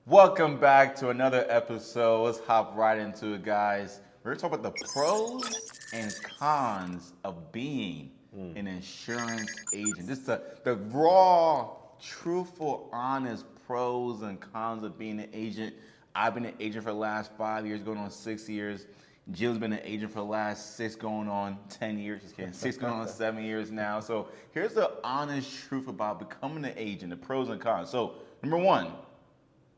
Welcome back to another episode. Let's hop right into it, guys. We're going to talk about the pros and cons of being an insurance agent. This is the raw, truthful, honest pros and cons of being an agent. I've been an agent for the last 5 years, going on 6 years. Jill's been an agent for the last 6 going on 10 years. Just kidding. 6 going on 7 years now. So here's the honest truth about becoming an agent, the pros and cons. So number one,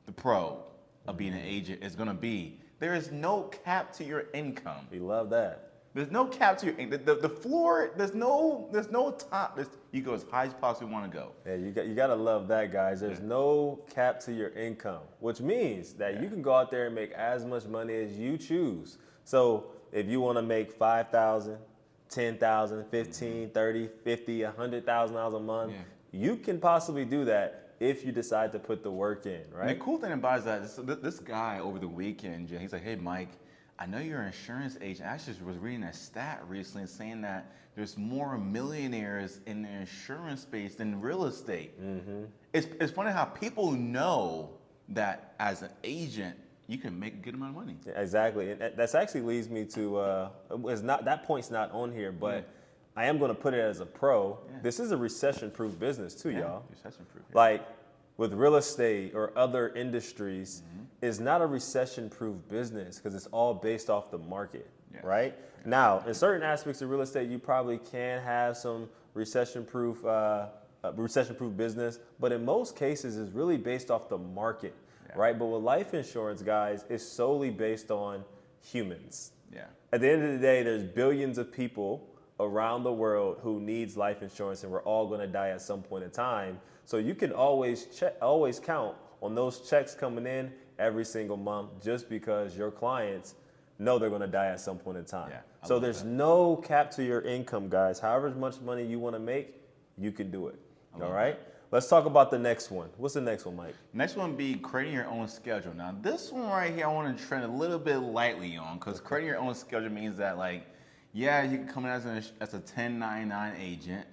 the pro of being an agent is going to be there is no cap to your income. We love that. There's no cap to your income. The floor, there's no top. You go as high as possibly want to go. Yeah, you got to love that, guys. There's no cap to your income, which means that you can go out there and make as much money as you choose. So if you want to make $5,000, $10,000, $15,000, $30,000, $50,000, $100,000 a month, you can possibly do that if you decide to put the work in, right? And the cool thing about it is that this guy over the weekend, he's like, hey, Mike, I know you're an insurance agent. I actually was reading a stat recently saying that there's more millionaires in the insurance space than real estate. Mm-hmm. It's funny how people know that as an agent, you can make a good amount of money. Yeah, exactly. And that actually leads me to, that point's not on here, but I am going to put it as a pro. Yeah. This is a recession-proof business too, y'all. Recession-proof. Yeah. Like with real estate or other industries, it's not a recession-proof business because it's all based off the market, right? Yeah. Now, in certain aspects of real estate, you probably can have some recession-proof business, but in most cases, it's really based off the market. Right, but with life insurance, guys, it's solely based on humans. Yeah. At the end of the day, there's billions of people around the world who needs life insurance, and we're all going to die at some point in time. So you can always count on those checks coming in every single month, just because your clients know they're going to die at some point in time. Yeah, so there's no cap to your income, guys. However much money you want to make, you can do it. All right. Let's talk about the next one. What's the next one, Mike? Next one be creating your own schedule. Now, this one right here, I want to tread a little bit lightly on, because creating your own schedule means that, like, yeah, you can come in as a 1099 agent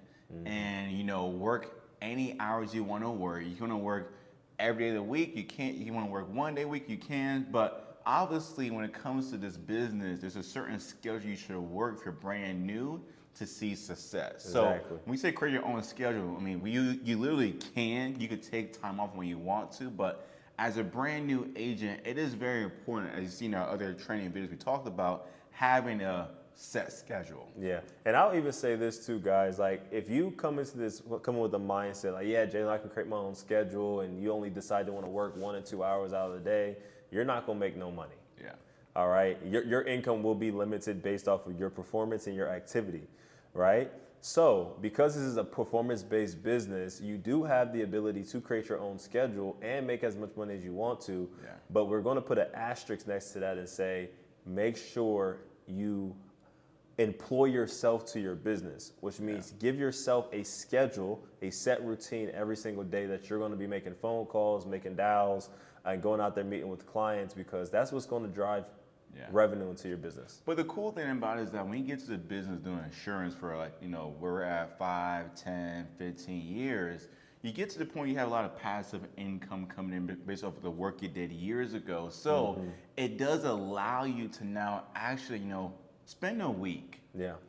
and, work any hours you want to work. You want to work every day of the week. You can't. You want to work one day a week, you can. But obviously, when it comes to this business, there's a certain schedule you should work if you're brand new to see success. Exactly. So when we say create your own schedule, I mean, you literally can. You could take time off when you want to, but as a brand new agent, it is very important, as you've seen in our other training videos we talked about, having a set schedule. Yeah, and I'll even say this too, guys. Like, if you come in with a mindset like, yeah, Jalen, I can create my own schedule, and you only decide to want to work 1 or 2 hours out of the day, you're not gonna make no money. Yeah. All right, your income will be limited based off of your performance and your activity. Right? So because this is a performance-based business, you do have the ability to create your own schedule and make as much money as you want to, but we're going to put an asterisk next to that and say, make sure you employ yourself to your business, which means give yourself a schedule, a set routine every single day that you're going to be making phone calls, making dials, and going out there meeting with clients, because that's what's going to drive revenue into your business. But the cool thing about it is that when you get to the business doing insurance for, like, we're at 5, 10, 15 years, you get to the point you have a lot of passive income coming in based off of the work you did years ago. So it does allow you to now actually, spend a week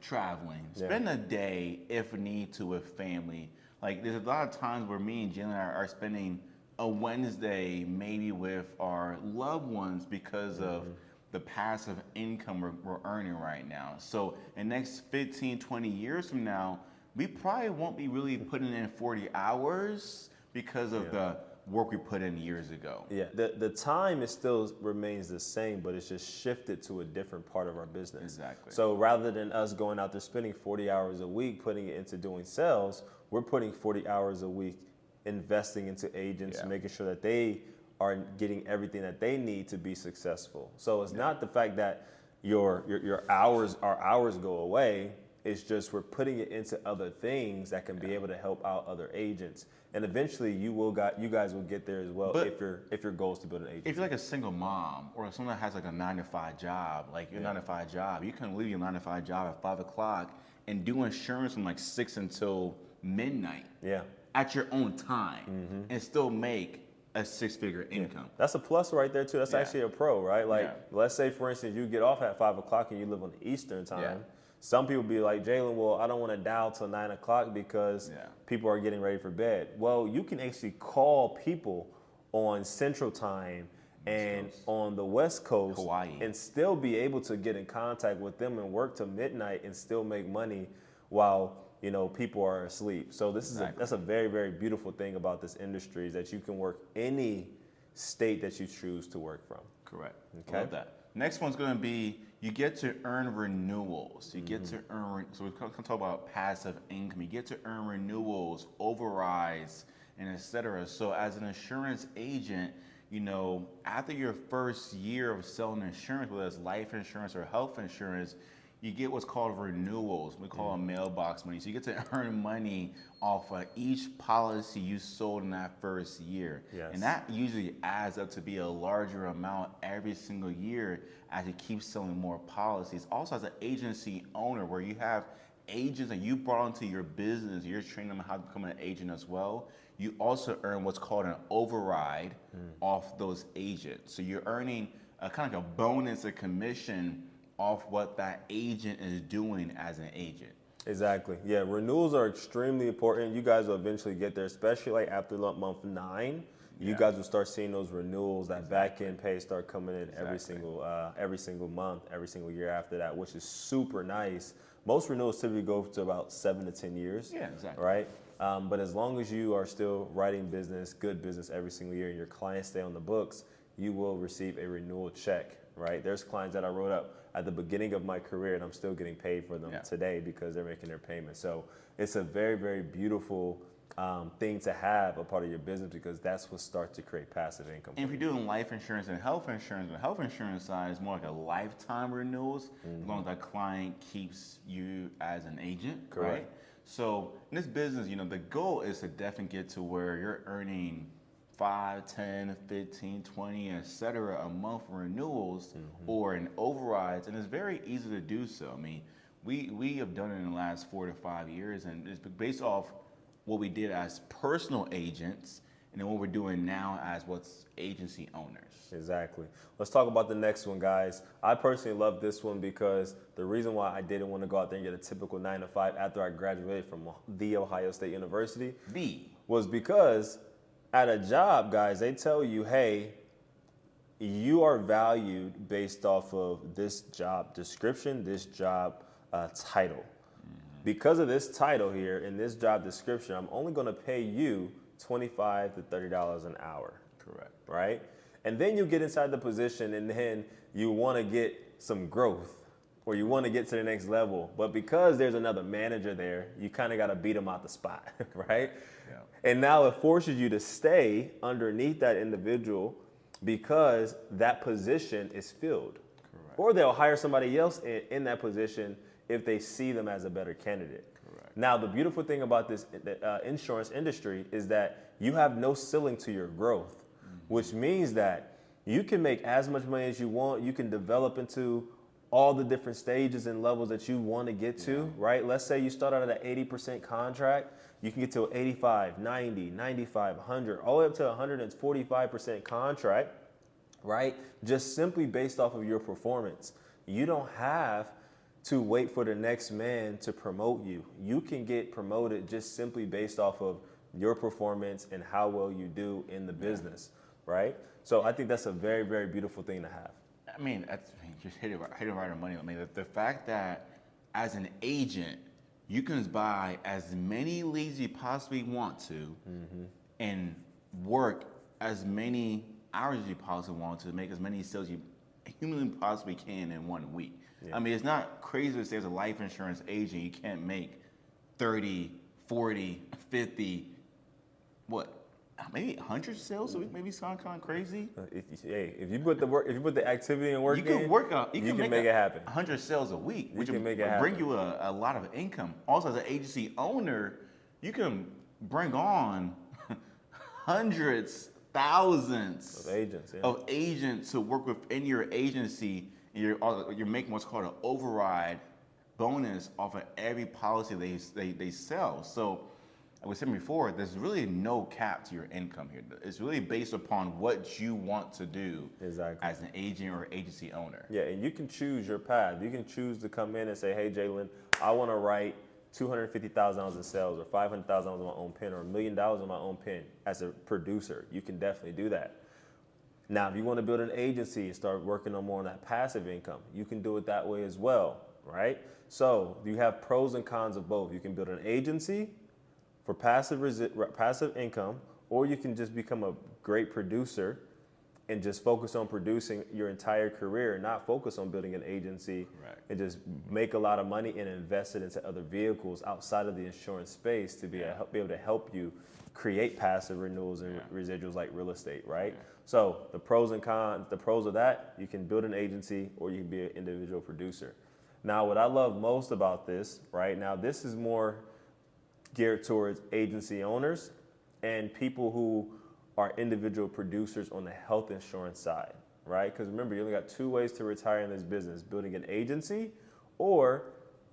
traveling, spend a day if need to with family. Like, there's a lot of times where me and Jalen are spending a Wednesday maybe with our loved ones because of the passive income we're earning right now. So in the next 15, 20 years from now, we probably won't be really putting in 40 hours because of the work we put in years ago. Yeah, the time still remains the same, but it's just shifted to a different part of our business. Exactly. So rather than us going out there spending 40 hours a week putting it into doing sales, we're putting 40 hours a week investing into agents, making sure that they are getting everything that they need to be successful. So it's not the fact that our hours go away. It's just we're putting it into other things that can be able to help out other agents. And eventually you guys will get there as well, but if your goal is to build an agency. If you're like a single mom or someone that has like a 9-to-5 job, like your 9-to-5 job, you can leave your 9-to-5 job at 5 o'clock and do insurance from like 6 until midnight. Yeah. At your own time and still make a six-figure income. That's a plus right there too. That's actually a pro, right? Like, let's say for instance, you get off at 5 o'clock and you live on the Eastern time. Yeah. Some people be like, Jalen, well, I don't want to dial till 9 o'clock because people are getting ready for bed. Well, you can actually call people on Central time and on the West Coast, Hawaii, and still be able to get in contact with them and work to midnight and still make money while, you know, people are asleep. So this is that's a very, very beautiful thing about this industry, is that you can work any state that you choose to work from. Correct. Okay. I love that. Next one's going to be, you get to earn renewals. You get to earn, so we're going to talk about passive income. You get to earn renewals, overrides, and et cetera. So as an insurance agent, you know, after your first year of selling insurance, whether it's life insurance or health insurance, you get what's called renewals. We call them mailbox money. So you get to earn money off of each policy you sold in that first year. Yes. And that usually adds up to be a larger amount every single year as you keep selling more policies. Also, as an agency owner, where you have agents that you brought into your business, you're training them how to become an agent as well, you also earn what's called an override off those agents. So you're earning a kind of like a bonus, a commission off what that agent is doing as an agent. Exactly. Yeah, renewals are extremely important. You guys will eventually get there, especially like after month 9. You guys will start seeing those renewals, that back end pay start coming in every single month, every single year after that, which is super nice. Most renewals typically go to about 7 to 10 years. Yeah, exactly. Right? But as long as you are still writing business, good business every single year, and your clients stay on the books, you will receive a renewal check, right? There's clients that I wrote up at the beginning of my career, and I'm still getting paid for them today because they're making their payments. So it's a very, very beautiful thing to have a part of your business, because that's what starts to create passive income. And if you're doing life insurance and health insurance, the health insurance side is more like a lifetime renewals, as long as that client keeps you as an agent, right? So in this business, you know, the goal is to definitely get to where you're earning 5, 10, 15, 20, et cetera, a month for renewals or in overrides. And it's very easy to do so. I mean, we have done it in the last 4 to 5 years, and it's based off what we did as personal agents and then what we're doing now as what's agency owners. Exactly. Let's talk about the next one, guys. I personally love this one because the reason why I didn't want to go out there and get a typical 9 to 5 after I graduated from The Ohio State University was because at a job, guys, they tell you, hey, you are valued based off of this job description, this job title. Because of this title here in this job description, I'm only going to pay you $25 to $30 an hour. Correct. Right? And then you get inside the position, and then you want to get some growth, or you want to get to the next level. But because there's another manager there, you kind of got to beat them out the spot, right? Yeah. And now it forces you to stay underneath that individual because that position is filled. Correct. Or they'll hire somebody else in that position if they see them as a better candidate. Correct. Now, the beautiful thing about this insurance industry is that you have no ceiling to your growth, which means that you can make as much money as you want. You can develop into all the different stages and levels that you want to get to, right? Let's say you start out at an 80% contract. You can get to an 85, 90, 95, 100, all the way up to a 145% contract, right? Just simply based off of your performance. You don't have to wait for the next man to promote you. You can get promoted just simply based off of your performance and how well you do in the business, right? So I think that's a very, very beautiful thing to have. I mean, just hit it right on money. I mean, the fact that as an agent, you can buy as many leads you possibly want to and work as many hours as you possibly want to make as many sales you humanly possibly can in 1 week. Yeah. I mean, it's not crazy to say as a life insurance agent, you can't make 30, 40, 50, maybe 100 sales a week, maybe sound kind of crazy. If you put the activity and work you can make it happen. 100 sales a week, which will bring you a lot of income. Also, as an agency owner, you can bring on hundreds, thousands of agents to work within your agency. You're making what's called an override bonus off of every policy they sell. So we said before, there's really no cap to your income here. It's really based upon what you want to do as an agent or agency owner. Yeah, and you can choose your path. You can choose to come in and say, hey, Jalen, I want to write $250,000 in sales or $500,000 on my own pen or $1 million on my own pen as a producer. You can definitely do that. Now, if you want to build an agency and start working on more on that passive income, you can do it that way as well, right? So you have pros and cons of both. You can build an agency for passive income, or you can just become a great producer and just focus on producing your entire career and not focus on building an agency and just make a lot of money and invest it into other vehicles outside of the insurance space to be able to help you create passive renewals and residuals like real estate, right? So the pros and cons, the pros of that, you can build an agency or you can be an individual producer. Now, what I love most about this, right now, this is more geared towards agency owners and people who are individual producers on the health insurance side, right? Because remember, you only got two ways to retire in this business: building an agency or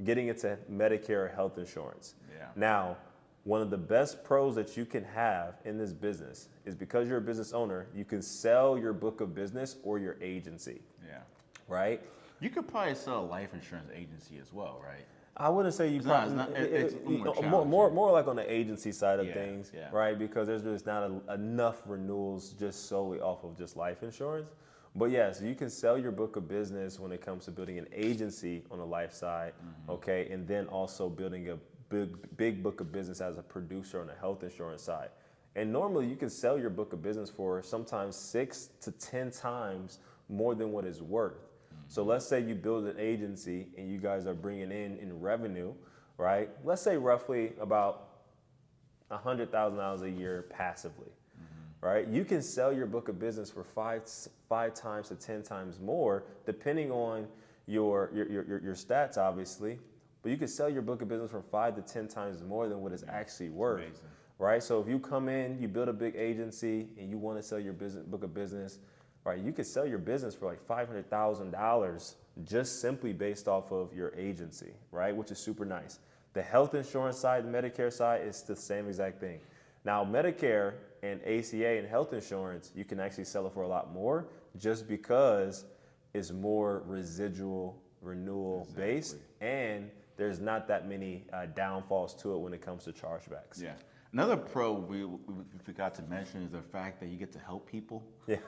getting into Medicare or health insurance. Yeah. Now, one of the best pros that you can have in this business is because you're a business owner, you can sell your book of business or your agency. Yeah. Right? You could probably sell a life insurance agency as well, right? I wouldn't say you more like on the agency side of things, right? Because there's just not enough renewals just solely off of just life insurance. But yes, you can sell your book of business when it comes to building an agency on the life side, okay, and then also building a big book of business as a producer on the health insurance side. And normally you can sell your book of business for sometimes 6 to 10 times more than what it's worth. So let's say you build an agency and you guys are bringing in revenue, right? Let's say roughly about $100,000 a year passively, right? You can sell your book of business for five times to 10 times more, depending on your stats, obviously. But you can sell your book of business for 5 to 10 times more than what it's actually worth, right? So if you come in, you build a big agency, and you want to sell your book of business, right? You could sell your business for like $500,000 just simply based off of your agency, right? Which is super nice. The health insurance side, the Medicare side, is the same exact thing. Now, Medicare and ACA and health insurance, you can actually sell it for a lot more just because it's more residual renewal based, and there's not that many downfalls to it when it comes to chargebacks. Yeah. Another pro we forgot to mention is the fact that you get to help people. Yeah.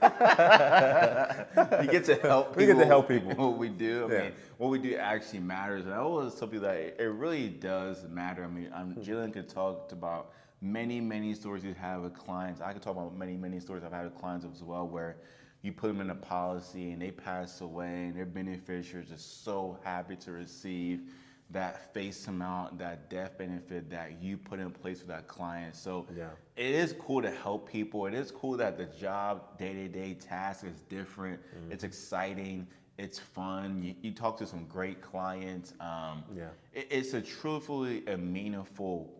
You get to help people. We get to help people. What we do. I mean, what we do actually matters. And I always tell people that it really does matter. I mean, Jalen could talk about many stories you have with clients. I could talk about many stories I've had with clients as well where you put them in a policy and they pass away and their beneficiaries are so happy to receive that face amount, that death benefit that you put in place for that client. So it is cool to help people. It is cool that the job, day-to-day task is different. It's exciting. It's fun. You talk to some great clients. It's a truthfully a meaningful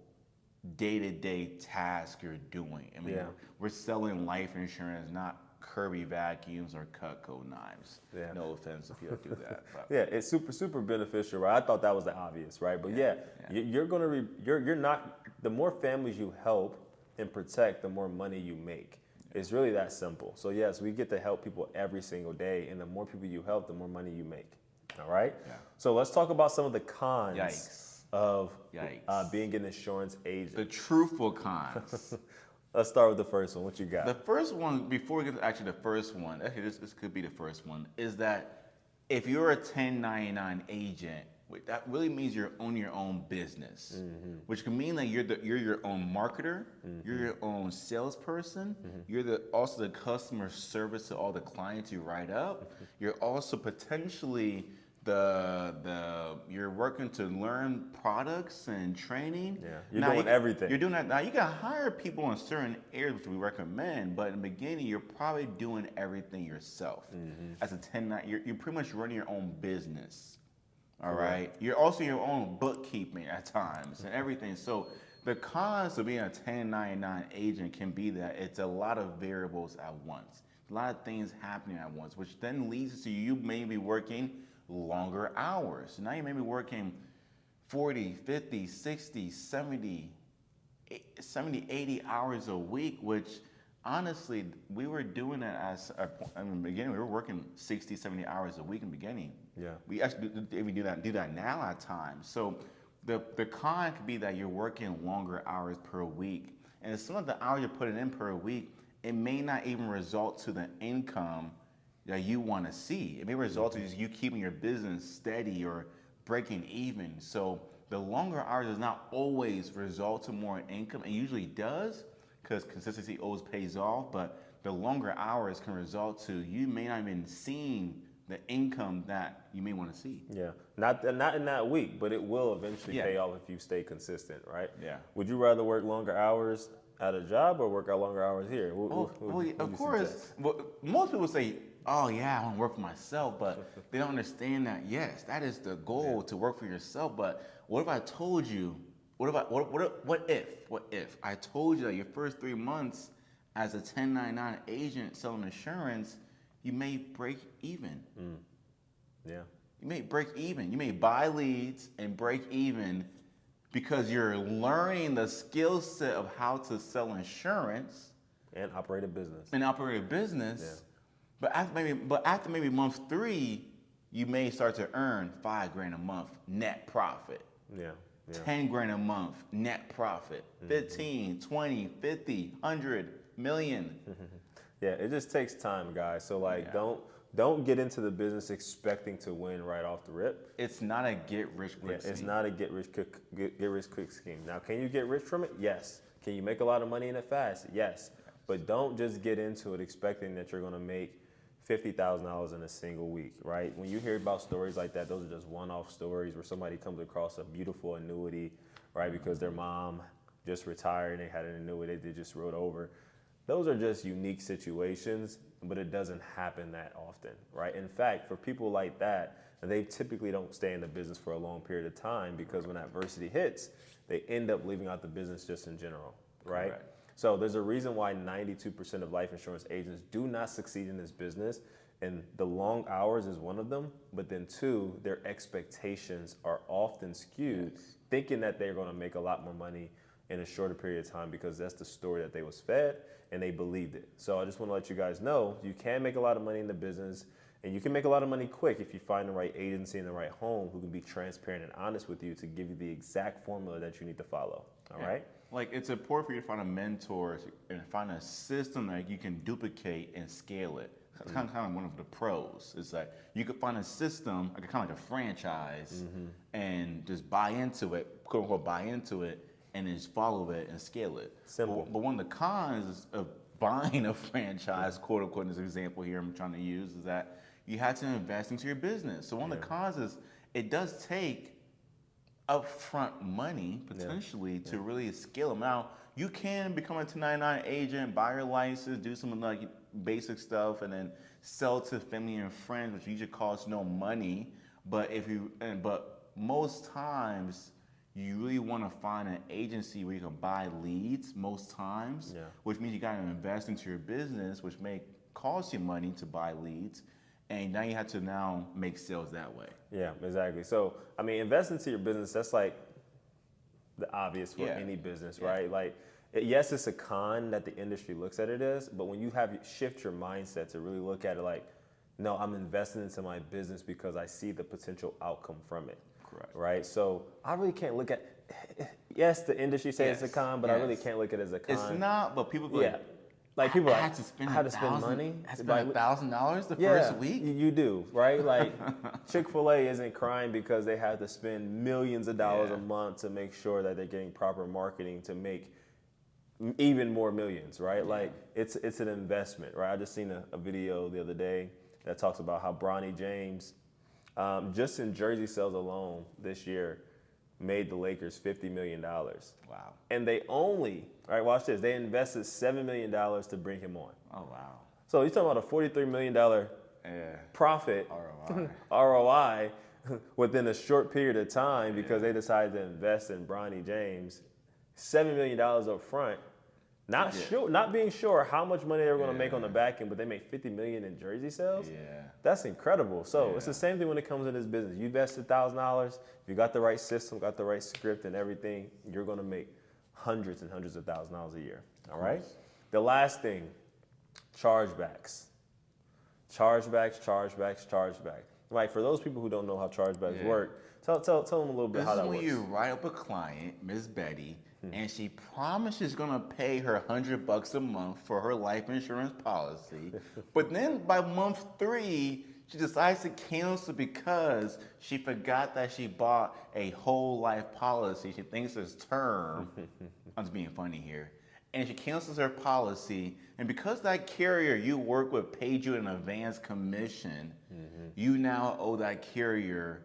day-to-day task you're doing. I mean, we're selling life insurance, not Kirby vacuums or Cutco knives. No offense if you don't do that. But. Yeah, it's super beneficial, right? I thought that was the obvious, right? But you're not. The more families you help and protect, the more money you make. It's really that simple. So yes, we get to help people every single day, and the more people you help, the more money you make. All right. Yeah. So let's talk about some of the cons of being an insurance agent. The truthful cons. Let's start with the first one. What you got? The first one, before we get to actually the first one, actually this could be the first one, is that if you're a 1099 agent, that really means you're on your own business, which can mean that you're your own marketer, you're your own salesperson, you're also the customer service to all the clients you write up. You're also potentially you're working to learn products and training. Yeah, you're doing everything. You're doing that. Now you can hire people in certain areas which we recommend, but in the beginning you're probably doing everything yourself. As a 1099, you're pretty much running your own business. All right. You're also your own bookkeeping at times and everything. So the cons of being a 1099 agent can be that it's a lot of variables at once, a lot of things happening at once, which then leads to you maybe working longer hours. Now you may be working 40, 50, 60, 70, 70, 80 hours a week, which honestly, we were doing it in the beginning. We were working 60, 70 hours a week in the beginning. Yeah. We actually even do that now at times. So the con could be that you're working longer hours per week. And some of the hours you're putting in per week, it may not even result to the income that you want to see. It may result to just you keeping your business steady or breaking even. So the longer hours does not always result to more income. It usually does, because consistency always pays off, but the longer hours can result to you may not even seeing the income that you may want to see. Yeah, not in that week, but it will eventually pay off if you stay consistent, right? Yeah. Would you rather work longer hours at a job or work out longer hours here? Of course. Well, most people say, "Oh yeah, I want to work for myself," but they don't understand that. Yes, that is the goal, to work for yourself. But what if I told you? What if I told you that your first 3 months as a 1099 agent selling insurance, you may break even? Yeah. You may break even. You may buy leads and break even because you're learning the skill set of how to sell insurance And operate a business. Yeah. But after maybe month 3, you may start to earn $5,000 a month net profit. Yeah. 10 grand a month net profit. 15, 20, 50, 100, million. Yeah, it just takes time, guys. So don't get into the business expecting to win right off the rip. It's not a get rich quick scheme. It's not a get rich quick scheme. Now, can you get rich from it? Yes. Can you make a lot of money in it fast? Yes. But don't just get into it expecting that you're going to make $50,000 in a single week, right? When you hear about stories like that, those are just one-off stories where somebody comes across a beautiful annuity, right? Because their mom just retired and they had an annuity they just wrote over. Those are just unique situations, but it doesn't happen that often, right? In fact, for people like that, they typically don't stay in the business for a long period of time because when adversity hits, they end up leaving out the business just in general, right? Correct. So there's a reason why 92% of life insurance agents do not succeed in this business. And the long hours is one of them. But then 2, their expectations are often skewed, thinking that they're going to make a lot more money in a shorter period of time because that's the story that they was fed and they believed it. So I just want to let you guys know you can make a lot of money in the business and you can make a lot of money quick if you find the right agency and the right home who can be transparent and honest with you to give you the exact formula that you need to follow. All right? Like, it's important for you to find a mentor and find a system that you can duplicate and scale it. It's kind of one of the pros. It's like you could find a system, like kind of like a franchise, and just buy into it, quote unquote, buy into it, and then just follow it and scale it. Simple. But one of the cons of buying a franchise, quote unquote, in this example here I'm trying to use, is that you have to invest into your business. So one of the cons is it does take upfront money potentially to really scale them out. You can become a 1099 agent, buy your license, do some like basic stuff, and then sell to family and friends, which usually costs no money. But most times you really want to find an agency where you can buy leads most times, which means you got to invest into your business, which may cost you money to buy leads. And now you have to now make sales that way. Yeah, exactly. So, I mean, invest into your business, that's like the obvious for any business, right? Like, yes, it's a con that the industry looks at it as, but when you shift your mindset to really look at it like, no, I'm investing into my business because I see the potential outcome from it. Correct. Right? So I really can't look at, yes, the industry says it's a con, but I really can't look at it as a con. It's not, but people go, like people I had to spend money. I spent $1,000 the first week. You do, right? Like Chick-fil-A isn't crying because they have to spend millions of dollars a month to make sure that they're getting proper marketing to make even more millions, right? Like it's an investment, right? I just seen a video the other day that talks about how Bronny James, just in jersey sales alone this year, made the Lakers $50 million. Wow. And they only, all right, watch this, they invested $7 million to bring him on. Oh, wow. So he's talking about a $43 million profit, ROI, within a short period of time because they decided to invest in Bronny James, $7 million up front, not being sure how much money they were going to make on the back end, but they made $50 million in jersey sales. Yeah. That's incredible. So it's the same thing when it comes to this business. You invested $1,000. If you got the right system, got the right script and everything, you're going to make hundreds and hundreds of thousands of dollars a year. All right. The last thing, chargebacks. Chargeback. Right. For those people who don't know how chargebacks work, tell them a little bit how that works. This is when you write up a client, Miss Betty, and she promises she's gonna pay her $100 a month for her life insurance policy, but then by month 3, she decides to cancel because she forgot that she bought a whole life policy. She thinks it's term. I'm just being funny here. And she cancels her policy. And because that carrier you work with paid you an advance commission, you now owe that carrier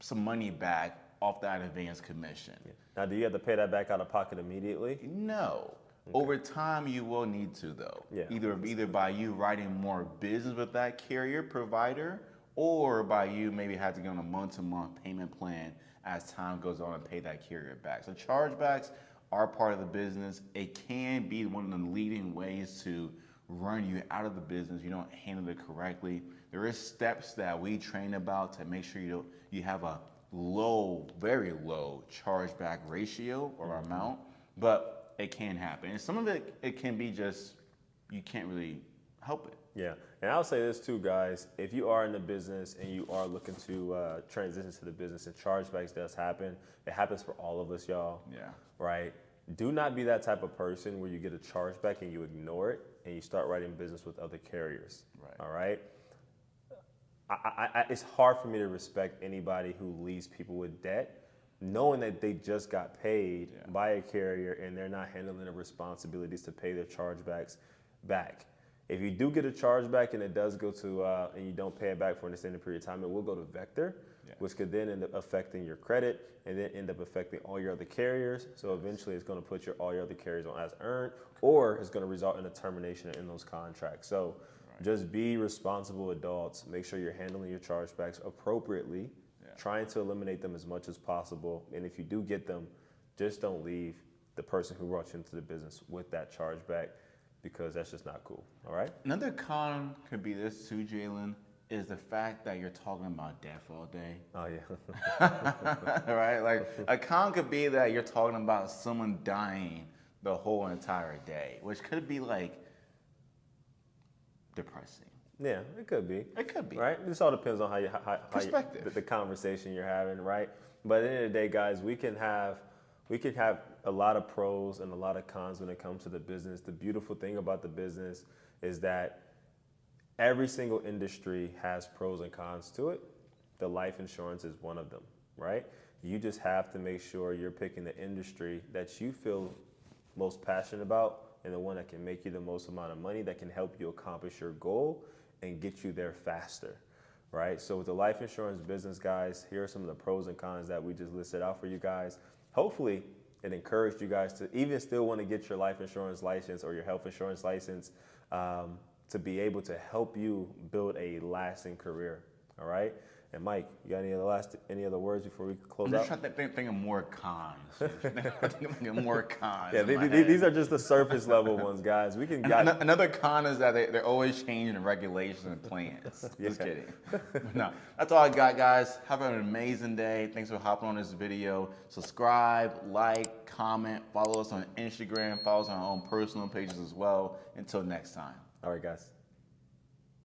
some money back off that advance commission. Now, do you have to pay that back out of pocket immediately? No. Over time, you will need to, though. Either by you writing more business with that carrier provider, or by you maybe have to get on a month-to-month payment plan as time goes on and pay that carrier back. So chargebacks are part of the business. It can be one of the leading ways to run you out of the business. You don't handle it correctly. There is steps that we train about to make sure you have a low, very low chargeback ratio or amount, but it can happen. And some of it can be just, you can't really help it. Yeah, and I'll say this too, guys. If you are in the business and you are looking to transition to the business, and chargebacks does happen, it happens for all of us, y'all. Yeah. Right? Do not be that type of person where you get a chargeback and you ignore it and you start writing business with other carriers. Right. All right? It's hard for me to respect anybody who leaves people with debt, knowing that they just got paid by a carrier and they're not handling the responsibilities to pay their chargebacks back. If you do get a chargeback and it does go to, and you don't pay it back for an extended period of time, it will go to Vector, which could then end up affecting your credit and then end up affecting all your other carriers. So eventually it's going to put all your other carriers on as earned, or it's going to result in a termination in those contracts. So just be responsible adults. Make sure you're handling your chargebacks appropriately, trying to eliminate them as much as possible. And if you do get them, just don't leave the person who brought you into the business with that chargeback, because that's just not cool. All right? Another con could be this too, Jalen, is the fact that you're talking about death all day. Oh, yeah. Right? Like, a con could be that you're talking about someone dying the whole entire day, which could be like depressing. Yeah, it could be. It could be. Right? This all depends on how Perspective. the conversation you're having, right? But at the end of the day, guys, we can have a lot of pros and a lot of cons when it comes to the business. The beautiful thing about the business is that every single industry has pros and cons to it. The life insurance is one of them, right? You just have to make sure you're picking the industry that you feel most passionate about and the one that can make you the most amount of money, that can help you accomplish your goal and get you there faster, right? So with the life insurance business, guys, here are some of the pros and cons that we just listed out for you guys. Hopefully it encouraged you guys to even still want to get your life insurance license or your health insurance license, to be able to help you build a lasting career. All right. And Mike, you got any other words before we close out? I'm just trying to think of more cons. More cons. Yeah, these are just the surface level ones, guys. Another con is that they're always changing the regulations and plans. Just kidding. No, that's all I got, guys. Have an amazing day. Thanks for hopping on this video. Subscribe, like, comment, follow us on Instagram, follow us on our own personal pages as well. Until next time. All right, guys.